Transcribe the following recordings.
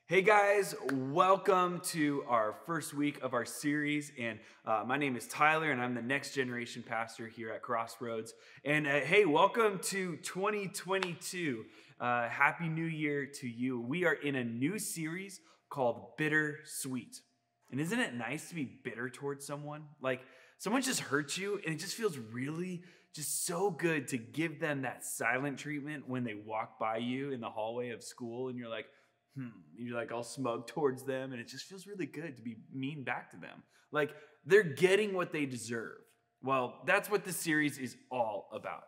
Hey guys, welcome to our first week of our series, and my name is Tyler, and I'm the next generation pastor here at Crossroads. And hey, welcome to 2022. Happy New Year to you. We are in a new series called Bittersweet. And isn't it nice to be bitter towards someone? Like someone just hurt you, and it just feels really just so good to give them that silent treatment when they walk by you in the hallway of school, and you're like, you're like all smug towards them, and it just feels really good to be mean back to them. Like they're getting what they deserve. Well, that's what this series is all about.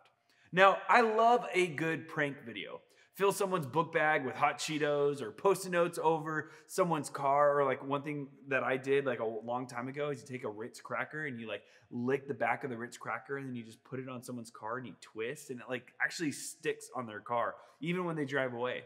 Now, I love a good prank video. Fill someone's book bag with hot Cheetos or Post-it notes over someone's car. Or like one thing that I did like a long time ago is you take a Ritz cracker and you like lick the back of the Ritz cracker and then you just put it on someone's car and you twist and it like actually sticks on their car even when they drive away.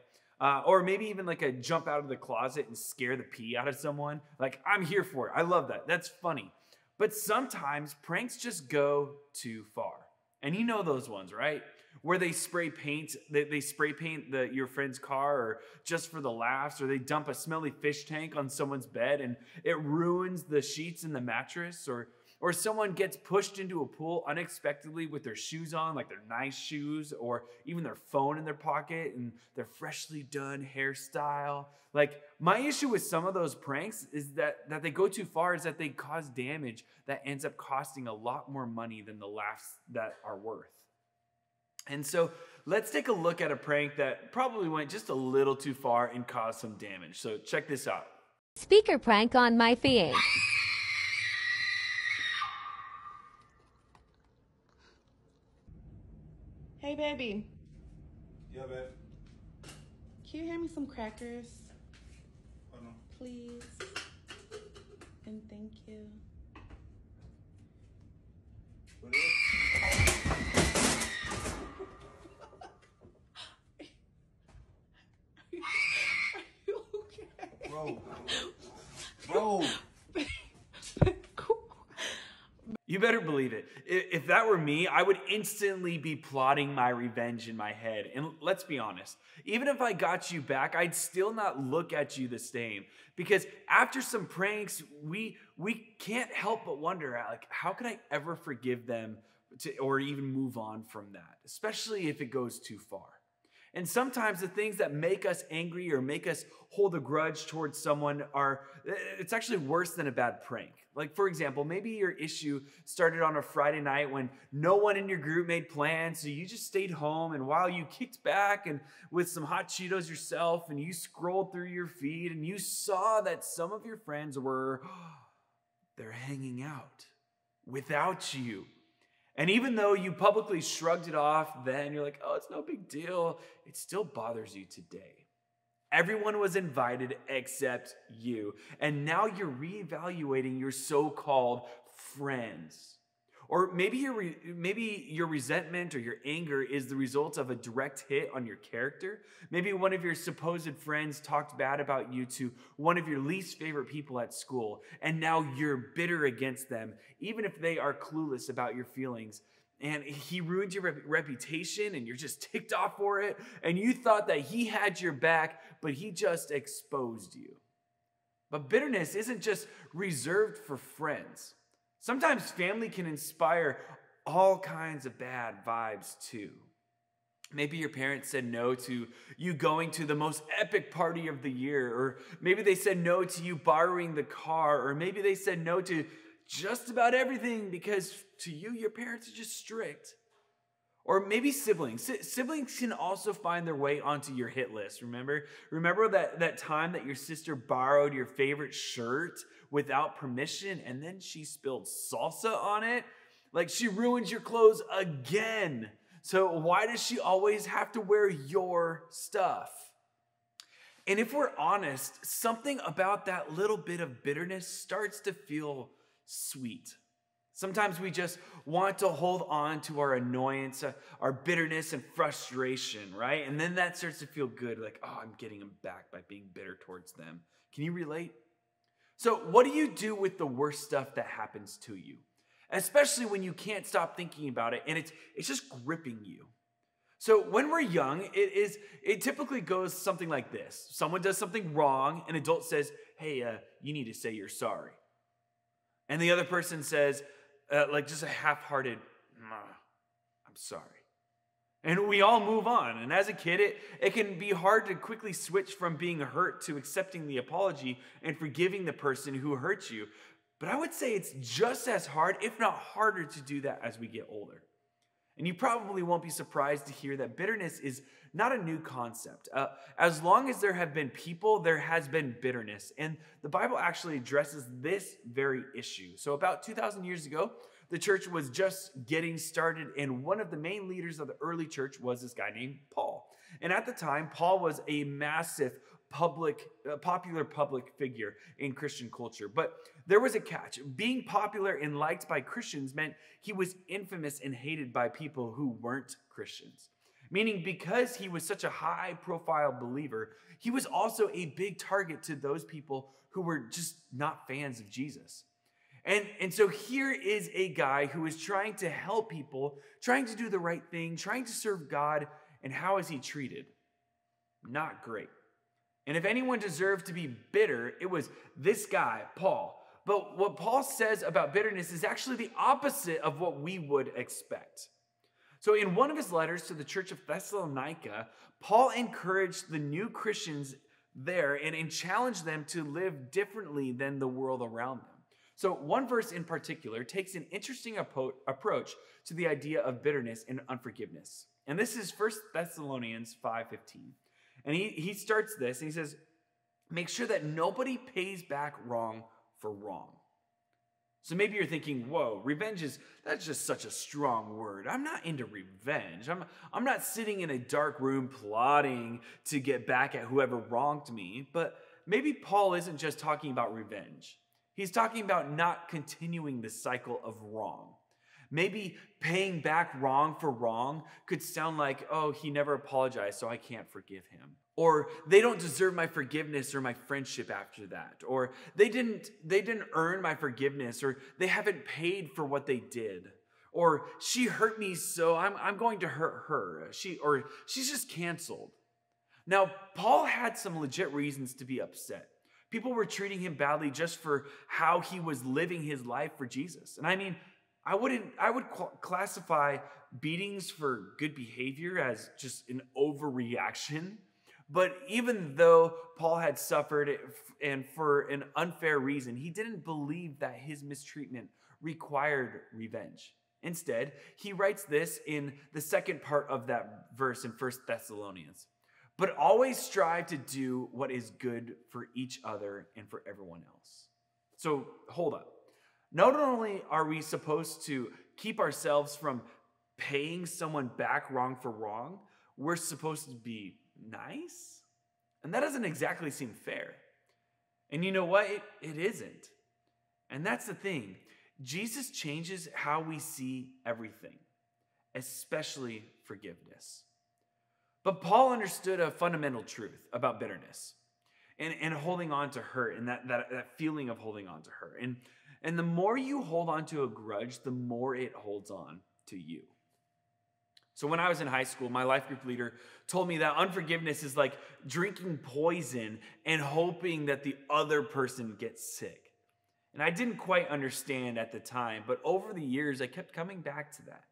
Or maybe even like a jump out of the closet and scare the pee out of someone. Like, I'm here for it. I love that. That's funny. But sometimes pranks just go too far. And you know those ones, right? Where they spray paint, they spray paint your friend's car or just for the laughs, or they dump a smelly fish tank on someone's bed and it ruins the sheets and the mattress, or someone gets pushed into a pool unexpectedly with their shoes on, like their nice shoes, or even their phone in their pocket and their freshly done hairstyle. Like my issue with some of those pranks is that they go too far, is that they cause damage that ends up costing a lot more money than the laughs that are worth. And so let's take a look at a prank that probably went just a little too far and caused some damage. So check this out. Speaker prank on my fiance. Hey, baby. Yeah, babe. Can you hand me some crackers? Hold on. Please. And thank you. What is Are you okay? Bro. You better believe it. If that were me, I would instantly be plotting my revenge in my head. And let's be honest, even if I got you back, I'd still not look at you the same. Because after some pranks, we can't help but wonder, like, how can I ever forgive them or even move on from that, especially if it goes too far. And sometimes the things that make us angry or make us hold a grudge towards someone it's actually worse than a bad prank. Like, for example, maybe your issue started on a Friday night when no one in your group made plans, so you just stayed home, and while you kicked back and with some hot Cheetos yourself, and you scrolled through your feed, and you saw that some of your friends they're hanging out without you. And even though you publicly shrugged it off then, you're like, oh, it's no big deal, it still bothers you today. Everyone was invited except you. And now you're reevaluating your so-called friends. Or maybe your resentment or your anger is the result of a direct hit on your character. Maybe one of your supposed friends talked bad about you to one of your least favorite people at school, and now you're bitter against them, even if they are clueless about your feelings. And he ruined your reputation, and you're just ticked off for it, and you thought that he had your back, but he just exposed you. But bitterness isn't just reserved for friends. Sometimes family can inspire all kinds of bad vibes too. Maybe your parents said no to you going to the most epic party of the year, or maybe they said no to you borrowing the car, or maybe they said no to just about everything because to you, your parents are just strict. Or maybe siblings. Siblings can also find their way onto your hit list, remember? Remember that time that your sister borrowed your favorite shirt without permission and then she spilled salsa on it? Like, she ruined your clothes again. So why does she always have to wear your stuff? And if we're honest, something about that little bit of bitterness starts to feel sweet. Sometimes we just want to hold on to our annoyance, our bitterness and frustration, right? And then that starts to feel good, like, oh, I'm getting them back by being bitter towards them. Can you relate? So what do you do with the worst stuff that happens to you? Especially when you can't stop thinking about it and it's just gripping you. So when we're young, it typically goes something like this. Someone does something wrong, an adult says, hey, you need to say you're sorry. And the other person says, like just a half-hearted, I'm sorry. And we all move on. And as a kid, it can be hard to quickly switch from being hurt to accepting the apology and forgiving the person who hurt you. But I would say it's just as hard, if not harder, to do that as we get older. And you probably won't be surprised to hear that bitterness is not a new concept. As long as there have been people, there has been bitterness. And the Bible actually addresses this very issue. So about 2,000 years ago, the church was just getting started, and one of the main leaders of the early church was this guy named Paul. And at the time, Paul was a massive popular public figure in Christian culture. But there was a catch. Being popular and liked by Christians meant he was infamous and hated by people who weren't Christians. Meaning, because he was such a high-profile believer, he was also a big target to those people who were just not fans of Jesus. And so here is a guy who is trying to help people, trying to do the right thing, trying to serve God, and how is he treated? Not great. And if anyone deserved to be bitter, it was this guy, Paul. But what Paul says about bitterness is actually the opposite of what we would expect. So in one of his letters to the church of Thessalonica, Paul encouraged the new Christians there and challenged them to live differently than the world around them. So one verse in particular takes an interesting approach to the idea of bitterness and unforgiveness. And this is 1 Thessalonians 5:15. And he starts this, and he says, make sure that nobody pays back wrong for wrong. So maybe you're thinking, whoa, that's just such a strong word. I'm not into revenge. I'm not sitting in a dark room plotting to get back at whoever wronged me. But maybe Paul isn't just talking about revenge. He's talking about not continuing the cycle of wrong. Maybe paying back wrong for wrong could sound like, oh, he never apologized, so I can't forgive him. Or they don't deserve my forgiveness or my friendship after that. Or they didn't earn my forgiveness, or they haven't paid for what they did. Or she hurt me, so I'm going to hurt her. She's just canceled. Now, Paul had some legit reasons to be upset. People were treating him badly just for how he was living his life for Jesus. And I mean, I would classify beatings for good behavior as just an overreaction. But even though Paul had suffered and for an unfair reason, he didn't believe that his mistreatment required revenge. Instead, he writes this in the second part of that verse in 1 Thessalonians. But always strive to do what is good for each other and for everyone else. So hold up. Not only are we supposed to keep ourselves from paying someone back wrong for wrong, we're supposed to be nice? And that doesn't exactly seem fair. And you know what? It isn't. And that's the thing. Jesus changes how we see everything, especially forgiveness. But Paul understood a fundamental truth about bitterness and holding on to hurt and that feeling of holding on to hurt. And the more you hold on to a grudge, the more it holds on to you. So when I was in high school, my life group leader told me that unforgiveness is like drinking poison and hoping that the other person gets sick. And I didn't quite understand at the time, but over the years, I kept coming back to that.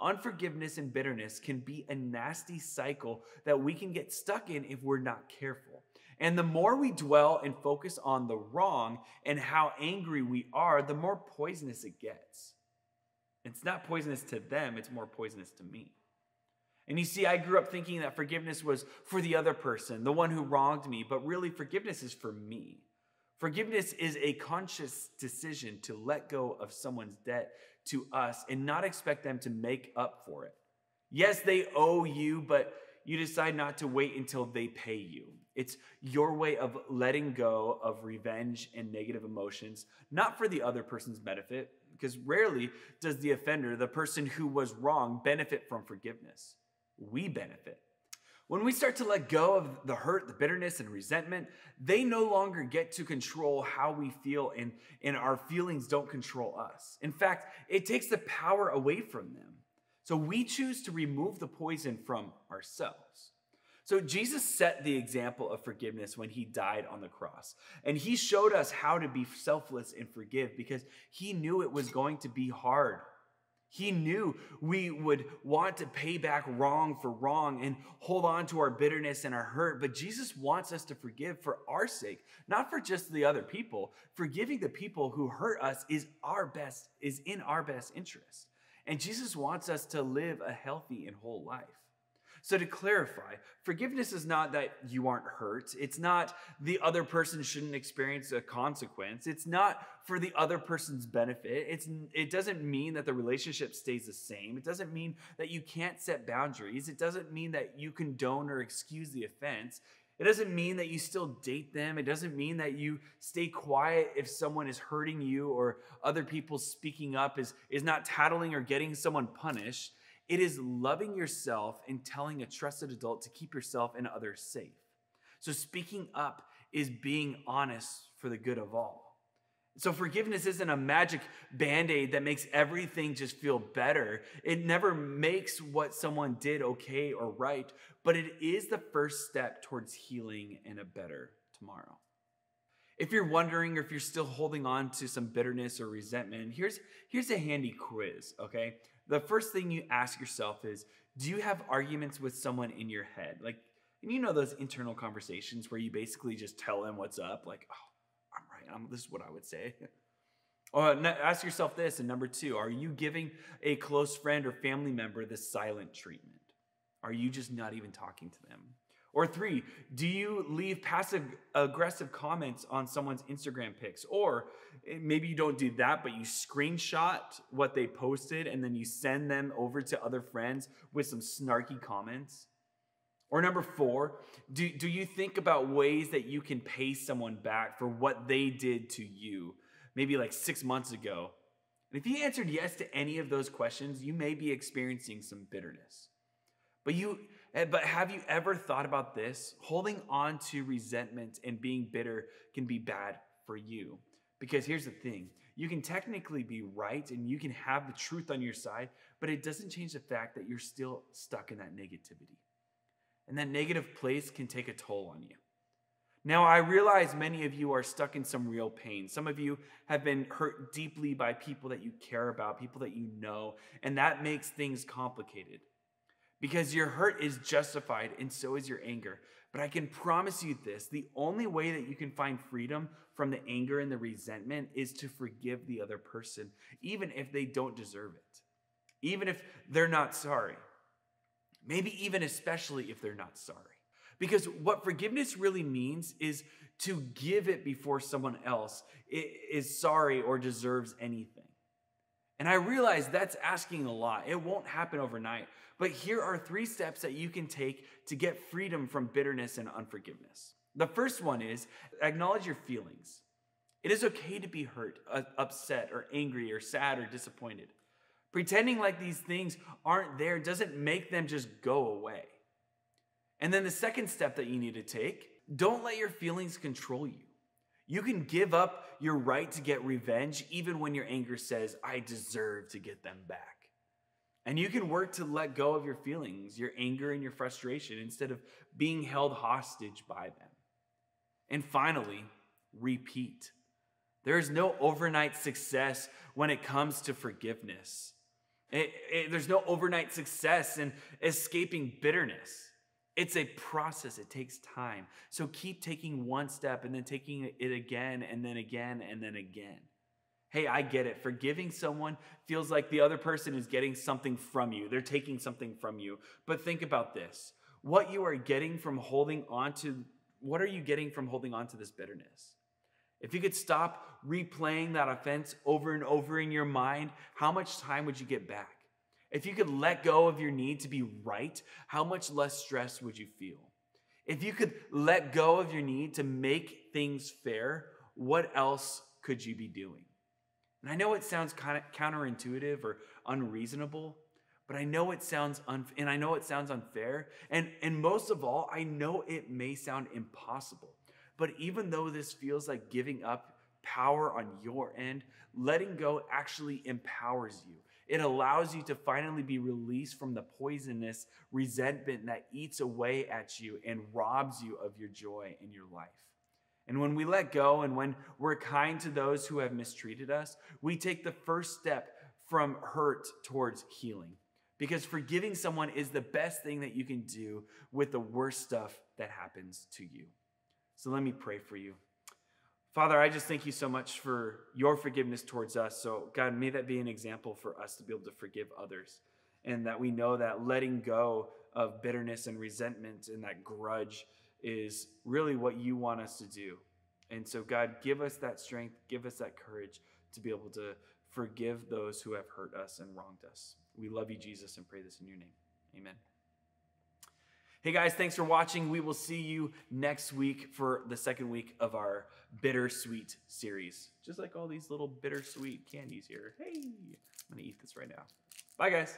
Unforgiveness and bitterness can be a nasty cycle that we can get stuck in if we're not careful. And the more we dwell and focus on the wrong and how angry we are, the more poisonous it gets. It's not poisonous to them, it's more poisonous to me. And you see, I grew up thinking that forgiveness was for the other person, the one who wronged me, but really forgiveness is for me. Forgiveness is a conscious decision to let go of someone's debt to us and not expect them to make up for it. Yes, they owe you, but you decide not to wait until they pay you. It's your way of letting go of revenge and negative emotions, not for the other person's benefit, because rarely does the offender, the person who was wrong, benefit from forgiveness. We benefit. When we start to let go of the hurt, the bitterness, and resentment, they no longer get to control how we feel, and our feelings don't control us. In fact, it takes the power away from them. So we choose to remove the poison from ourselves. So Jesus set the example of forgiveness when he died on the cross. And he showed us how to be selfless and forgive because he knew it was going to be hard. He knew we would want to pay back wrong for wrong and hold on to our bitterness and our hurt. But Jesus wants us to forgive for our sake, not for just the other people. Forgiving the people who hurt us is in our best interest. And Jesus wants us to live a healthy and whole life. So to clarify, forgiveness is not that you aren't hurt. It's not the other person shouldn't experience a consequence. It's not for the other person's benefit. It doesn't mean that the relationship stays the same. It doesn't mean that you can't set boundaries. It doesn't mean that you condone or excuse the offense. It doesn't mean that you still date them. It doesn't mean that you stay quiet if someone is hurting you or other people speaking up is not tattling or getting someone punished. It is loving yourself and telling a trusted adult to keep yourself and others safe. So speaking up is being honest for the good of all. So forgiveness isn't a magic Band-Aid that makes everything just feel better. It never makes what someone did okay or right, but it is the first step towards healing and a better tomorrow. If you're wondering or if you're still holding on to some bitterness or resentment, here's a handy quiz, okay? The first thing you ask yourself is, do you have arguments with someone in your head? And you know those internal conversations where you basically just tell them what's up, like, oh, I'm right, this is what I would say. Or ask yourself this, and number two, are you giving a close friend or family member the silent treatment? Are you just not even talking to them? Or three, do you leave passive-aggressive comments on someone's Instagram pics? Or maybe you don't do that, but you screenshot what they posted and then you send them over to other friends with some snarky comments? Or number four, do you think about ways that you can pay someone back for what they did to you, maybe like 6 months ago? And if you answered yes to any of those questions, you may be experiencing some bitterness. But have you ever thought about this? Holding on to resentment and being bitter can be bad for you. Because here's the thing. You can technically be right and you can have the truth on your side, but it doesn't change the fact that you're still stuck in that negativity. And that negative place can take a toll on you. Now, I realize many of you are stuck in some real pain. Some of you have been hurt deeply by people that you care about, people that you know, and that makes things complicated. Because your hurt is justified and so is your anger. But I can promise you this, the only way that you can find freedom from the anger and the resentment is to forgive the other person, even if they don't deserve it. Even if they're not sorry. Maybe even especially if they're not sorry. Because what forgiveness really means is to give it before someone else is sorry or deserves anything. And I realize that's asking a lot. It won't happen overnight. But here are 3 steps that you can take to get freedom from bitterness and unforgiveness. The first one is acknowledge your feelings. It is okay to be hurt, upset, or angry, or sad, or disappointed. Pretending like these things aren't there doesn't make them just go away. And then the second step that you need to take, don't let your feelings control you. You can give up your right to get revenge even when your anger says, I deserve to get them back. And you can work to let go of your feelings, your anger and your frustration instead of being held hostage by them. And finally, repeat. There is no overnight success when it comes to forgiveness. There's no overnight success in escaping bitterness. It's a process. It takes time. So keep taking one step and then taking it again and then again and then again. Hey, I get it. Forgiving someone feels like the other person is getting something from you. They're taking something from you. But think about this. What are you getting from holding on to this bitterness? If you could stop replaying that offense over and over in your mind, how much time would you get back? If you could let go of your need to be right, how much less stress would you feel? If you could let go of your need to make things fair, what else could you be doing? And I know it sounds kind of counterintuitive or unreasonable, but I know it sounds unfair. And most of all, I know it may sound impossible. But even though this feels like giving up power on your end, letting go actually empowers you. It allows you to finally be released from the poisonous resentment that eats away at you and robs you of your joy in your life. And when we let go and when we're kind to those who have mistreated us, we take the first step from hurt towards healing. Because forgiving someone is the best thing that you can do with the worst stuff that happens to you. So let me pray for you. Father, I just thank you so much for your forgiveness towards us. So God, may that be an example for us to be able to forgive others. And that we know that letting go of bitterness and resentment and that grudge is really what you want us to do. And so God, give us that strength, give us that courage to be able to forgive those who have hurt us and wronged us. We love you, Jesus, and pray this in your name. Amen. Hey guys, thanks for watching. We will see you next week for the second week of our Bittersweet series. Just like all these little bittersweet candies here. Hey, I'm gonna eat this right now. Bye guys.